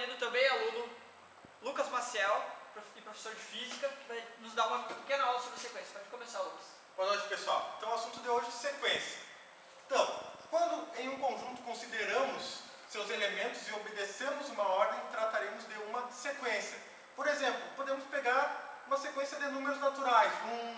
convido também o aluno Lucas Maciel, professor de Física, que vai nos dar uma pequena aula sobre sequência. Pode começar, Lucas. Boa noite, pessoal. Então, o assunto de hoje é sequência. Então, quando em um conjunto consideramos seus elementos e obedecemos uma ordem, trataremos de uma sequência. Por exemplo, podemos pegar uma sequência de números naturais,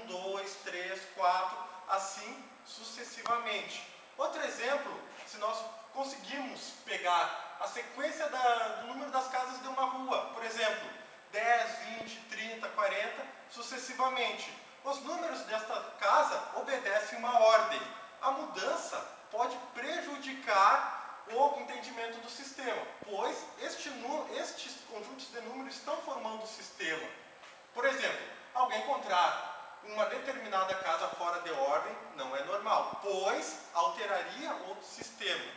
1, 2, 3, 4, assim sucessivamente. Outro exemplo, se nós conseguimos pegar a sequência do número das casas de uma rua, por exemplo, 10, 20, 30, 40, sucessivamente. Os números desta casa obedecem uma ordem. A mudança pode prejudicar o entendimento do sistema, pois estes conjuntos de números estão formando o sistema. Por exemplo, alguém encontrar uma determinada casa fora de ordem não é normal, pois alteraria o sistema.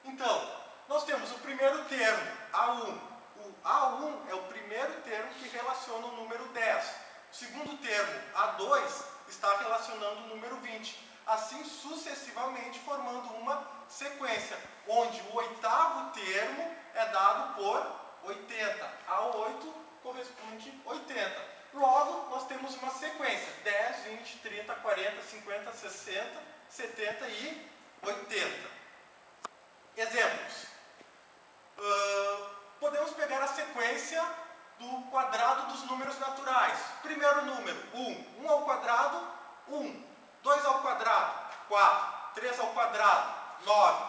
Então, nós temos o primeiro termo, A1. O A1 é o primeiro termo que relaciona o número 10. O segundo termo, A2, está relacionando o número 20. Assim sucessivamente, formando uma sequência, onde o oitavo termo é dado por 80. A8 corresponde a 80. Logo, nós temos uma sequência, 10, 20, 30, 40, 50, 60, 70 e 80. Exemplos. Podemos pegar a sequência do quadrado dos números naturais. Primeiro número, 1. 1 ao quadrado, 1. 2 ao quadrado, 4. 3 ao quadrado, 9.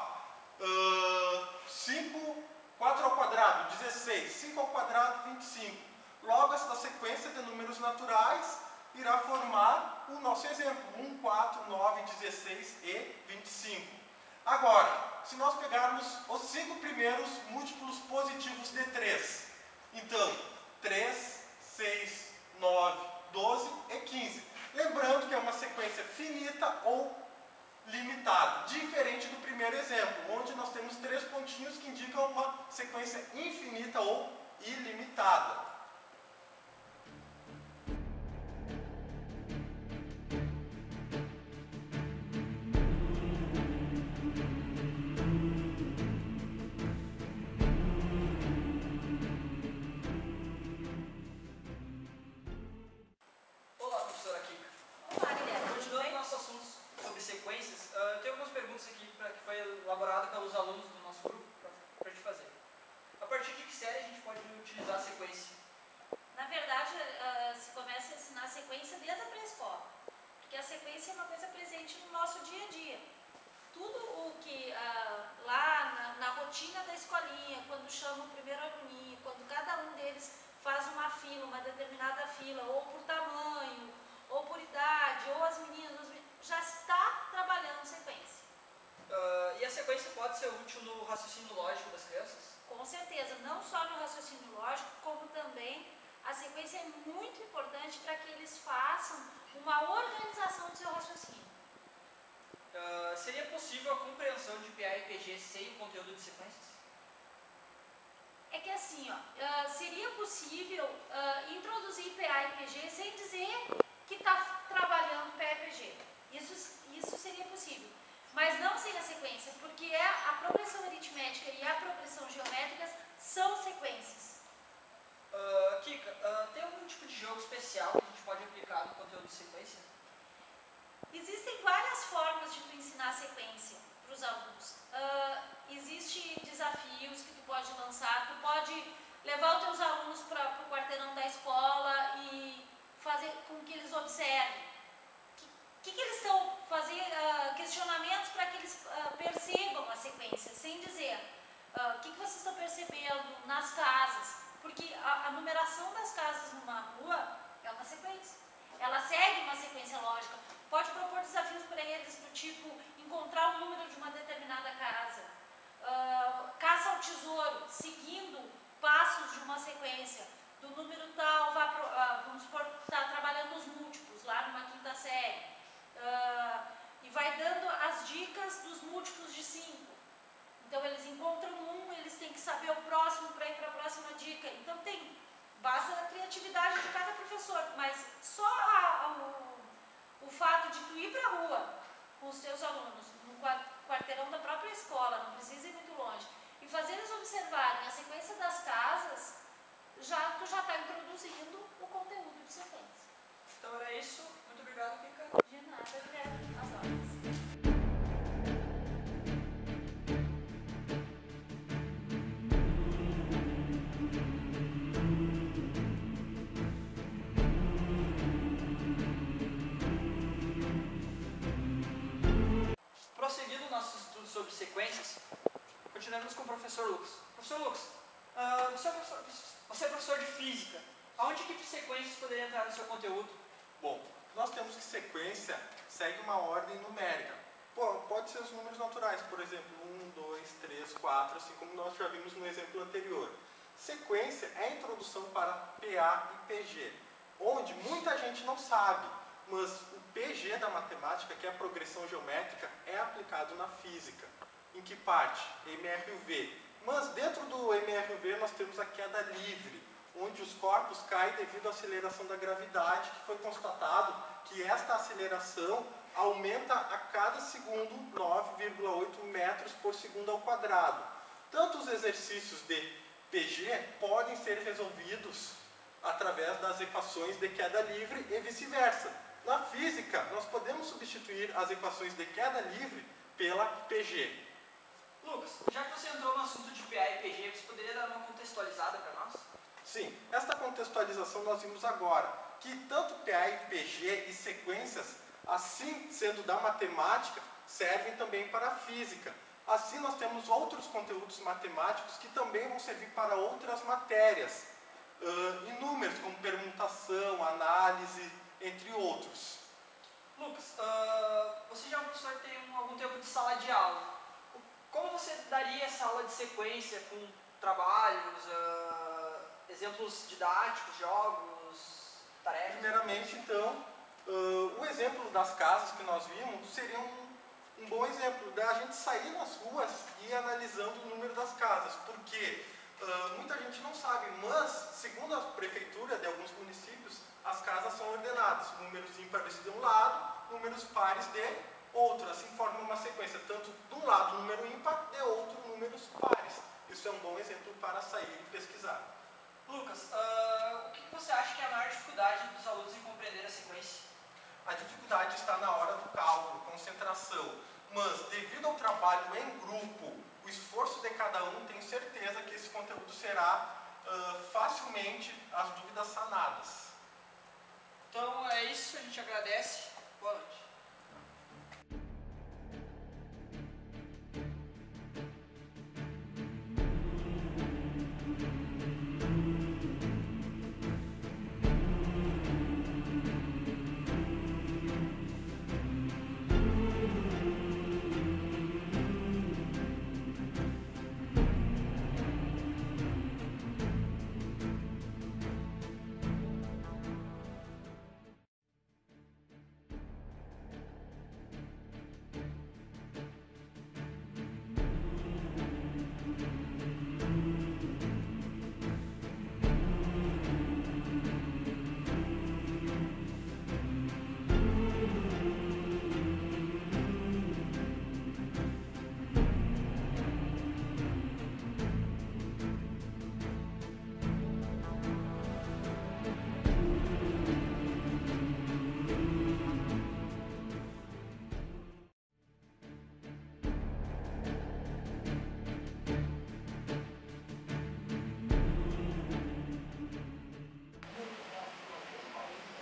4 ao quadrado, 16. 5 ao quadrado, 25. Logo, esta sequência de números naturais irá formar o nosso exemplo. 1, 4, 9, 16 e 25. Agora, se nós pegarmos os 5 primeiros múltiplos positivos de 3, então, 3, 6, 9, 12 e 15. Lembrando que é uma sequência finita ou limitada, diferente do primeiro exemplo, onde nós temos 3 pontinhos que indicam uma sequência infinita ou ilimitada. Elaborada pelos alunos do nosso grupo para te fazer. A partir de que série a gente pode utilizar a sequência? Na verdade, se começa a ensinar a sequência desde a pré-escola, porque a sequência é uma coisa presente no nosso dia a dia. Tudo o que lá na rotina da escolinha, quando chama o primeiro aluninho, quando cada um deles faz uma fila, uma determinada fila, ou por tamanho, ou por idade, ou as meninas, já está trabalhando sequência. E a sequência pode ser útil no raciocínio lógico das crianças? Com certeza, não só no raciocínio lógico, como também a sequência é muito importante para que eles façam uma organização do seu raciocínio. Seria possível a compreensão de PA e PG sem o conteúdo de sequências? É que assim, seria possível introduzir PA e PG sem dizer que está trabalhando PA e PG. Isso seria possível. Mas não sem a sequência, porque a progressão aritmética e a progressão geométrica são sequências. Kika, tem algum tipo de jogo especial que a gente pode aplicar no conteúdo de sequência? Existem várias formas de tu ensinar a sequência para os alunos. Existem desafios que tu pode lançar, tu pode levar os teus alunos para o quarteirão da escola e fazer com que eles observem. O que eles estão fazendo, questionamentos para que eles percebam a sequência, sem dizer o que vocês estão percebendo nas casas, porque a numeração das casas numa rua é uma sequência, ela segue uma sequência lógica. Pode propor desafios para eles do tipo encontrar o número de uma determinada casa, caça ao tesouro, seguindo passos de uma sequência, do número tal, vamos supor, está trabalhando os múltiplos lá numa quinta série. E vai dando as dicas dos múltiplos de 5. Então eles encontram um, eles têm que saber o próximo para ir para a próxima dica. Então basta a criatividade de cada professor, mas só o fato de tu ir para a rua com os teus alunos, no quarteirão da própria escola, não precisa ir muito longe, e fazer eles observarem a sequência das casas, tu já está introduzindo o conteúdo de sequência. Então era isso. Muito obrigado, Kika. De nada, Guilherme. As horas. Prosseguindo o nosso estudo sobre sequências, continuamos com o professor Lucas. Professor Lucas, você é professor de física. Aonde que sequências poderiam entrar no seu conteúdo? Bom, nós temos que sequência segue uma ordem numérica. Pode ser os números naturais, por exemplo, 1, 2, 3, 4, assim como nós já vimos no exemplo anterior. Sequência é a introdução para PA e PG, onde muita gente não sabe, mas o PG da matemática, que é a progressão geométrica, é aplicado na física. Em que parte? MRV. Mas dentro do MRV nós temos a queda livre, onde os corpos caem devido à aceleração da gravidade, que foi constatado que esta aceleração aumenta a cada segundo 9,8 metros por segundo ao quadrado. Tanto os exercícios de PG podem ser resolvidos através das equações de queda livre e vice-versa. Na física, nós podemos substituir as equações de queda livre pela PG. Lucas, já que você entrou no assunto de PA e PG, você poderia dar uma contextualizada para nós? Sim, esta contextualização nós vimos agora, que tanto PA e PG e sequências, assim sendo da matemática, servem também para a física. Assim nós temos outros conteúdos matemáticos que também vão servir para outras matérias, inúmeros, como permutação, análise, entre outros. Lucas, você já é um professor que tem algum tempo de sala de aula. Como você daria essa aula de sequência com trabalhos, exemplos didáticos, jogos, tarefas? Primeiramente, então, o exemplo das casas que nós vimos seria um bom exemplo da gente sair nas ruas e ir analisando o número das casas, porque muita gente não sabe, mas segundo a prefeitura de alguns municípios, as casas são ordenadas, números ímpares de um lado, números pares de outro, assim forma uma sequência, tanto de um lado número ímpar, de outro números pares. Isso é um bom exemplo para sair e pesquisar. Lucas, o que você acha que é a maior dificuldade dos alunos em compreender a sequência? A dificuldade está na hora do cálculo, concentração, mas devido ao trabalho em grupo, o esforço de cada um, tenho certeza que esse conteúdo será facilmente as dúvidas sanadas. Então é isso, a gente agradece. Boa noite.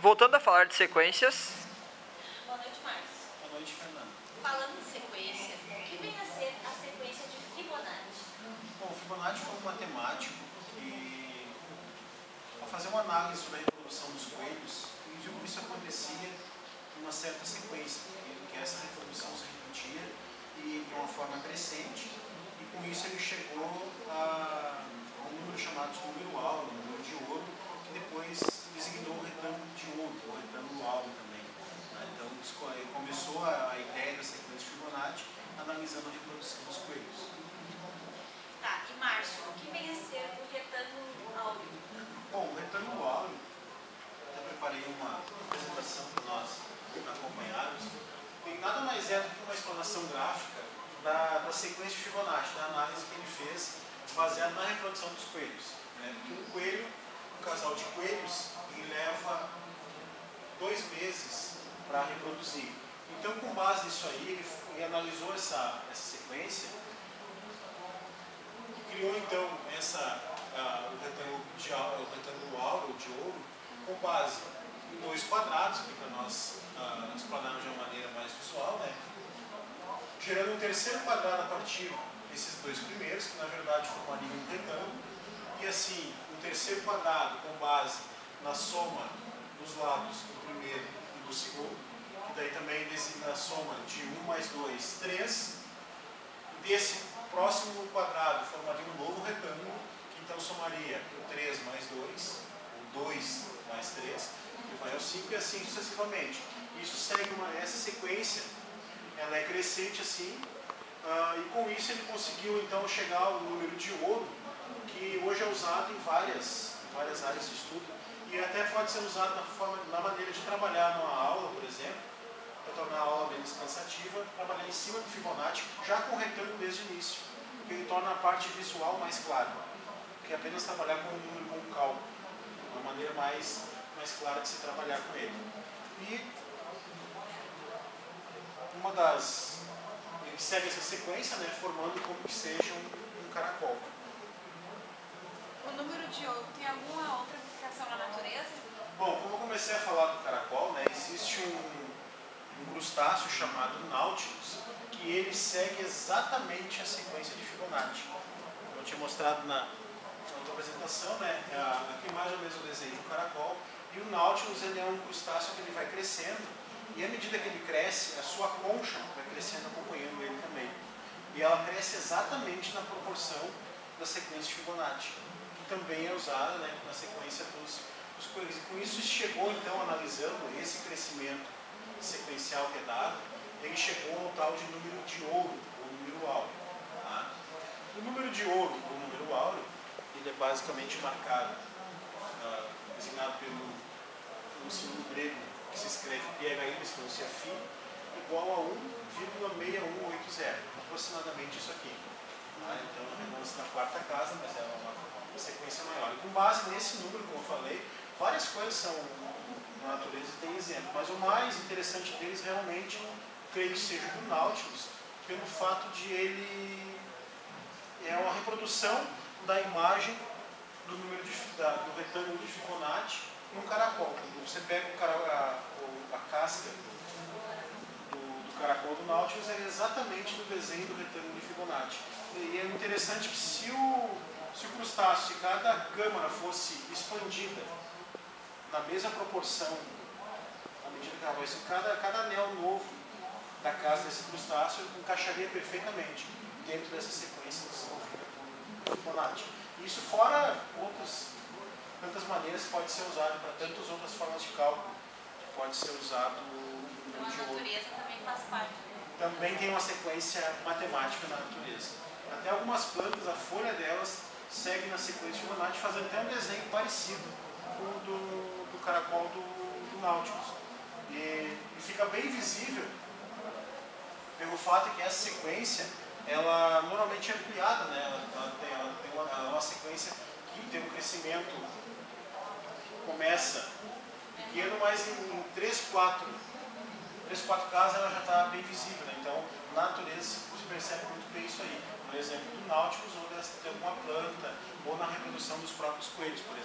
Voltando a falar de sequências. Boa noite, Márcio. Boa noite, Fernando. Falando em sequência, o que vem a ser a sequência de Fibonacci? Bom, Fibonacci foi um matemático que, ao fazer uma análise sobre a reprodução dos coelhos, ele viu como isso acontecia em uma certa sequência, que essa reprodução se repetia e de uma forma crescente, e com isso ele chegou a um número chamado de número áureo, número de ouro, que depois designou o retângulo de ouro, o retângulo áureo também. Então começou a ideia da sequência de Fibonacci analisando a reprodução dos coelhos. Tá, e Márcio, o que vem a ser o retângulo áureo? Bom, o retângulo áureo, até preparei uma apresentação para nós acompanharmos, e nada mais é do que uma explanação gráfica da sequência de Fibonacci, da análise que ele fez 2 meses para reproduzir. Então, com base nisso aí, ele analisou essa sequência e criou então o retângulo áureo de ouro com base em 2 quadrados, aqui para nós explanarmos de uma maneira mais visual, né? Gerando um terceiro quadrado a partir desses 2 primeiros, que na verdade formariam um retângulo, e assim, um terceiro quadrado com base na soma dos lados do primeiro e do segundo, que daí também designa a soma de 1 mais 2, 3. Desse próximo quadrado formaria um novo retângulo, que então somaria o 3 mais 2, o 2 mais 3, que vai ao 5 e assim sucessivamente. Isso segue essa sequência, ela é crescente assim, e com isso ele conseguiu então chegar ao número de ouro, que hoje é usado em várias áreas de estudo, e até pode ser usado na maneira de trabalhar numa aula, por exemplo, para tornar a aula menos cansativa, trabalhar em cima do Fibonacci, já com o retângulo desde o início, porque ele torna a parte visual mais clara, que é apenas trabalhar com um número com cálculo, uma maneira mais clara de se trabalhar com ele. E ele segue essa sequência, né, formando como que seja um caracol. O número de ouro tem alguma outra aplicação na natureza? Bom, como eu comecei a falar do caracol, né, existe um crustáceo chamado Nautilus, que ele segue exatamente a sequência de Fibonacci. Eu tinha mostrado na outra apresentação, né, aqui mais ou menos o desenho do caracol, e o Nautilus ele é um crustáceo que ele vai crescendo, e à medida que ele cresce, a sua concha vai crescendo acompanhando ele também. E ela cresce exatamente na proporção da sequência de Fibonacci, que também é usada, né, na sequência dos coelhos. E com isso chegou então, analisando esse crescimento sequencial que é dado, ele chegou ao tal de número de ouro, ou número áureo. Tá? O número de ouro, ou número áureo, ele é basicamente marcado, designado pelo símbolo grego, que se escreve PHI, se pronuncia Φ, igual a 1,6180, aproximadamente isso aqui. Tá? Então, reduz na quarta casa, mas é uma sequência maior. E com base nesse número, como eu falei, várias coisas são na natureza e tem exemplo, mas o mais interessante deles realmente, creio que seja do Nautilus, pelo fato de ele é uma reprodução da imagem do número do retângulo de Fibonacci num caracol. Você pega a casca do caracol do Nautilus, é exatamente no desenho do retângulo de Fibonacci. E é interessante que se o crustáceo, se cada câmara fosse expandida na mesma proporção, à medida que ela vai, se cada anel novo da casa desse crustáceo encaixaria perfeitamente dentro dessa sequência desenvolvida por Fibonacci. Isso fora tantas maneiras que pode ser usado para tantas outras formas de cálculo, que pode ser usado Então a natureza também faz parte. Também tem uma sequência matemática na natureza. Até algumas plantas, a folha delas segue na sequência de Fibonacci, fazendo até um desenho parecido com o do caracol do Nautilus. E fica bem visível pelo fato que essa sequência, ela normalmente é ampliada, né? Ela tem uma sequência que tem um crescimento que começa pequeno, mas em 3, 4 casas ela já está bem visível, né? Então, na natureza se percebe muito bem isso aí. Por exemplo, do Nautilus, ou de alguma planta, ou na reprodução dos próprios coelhos, por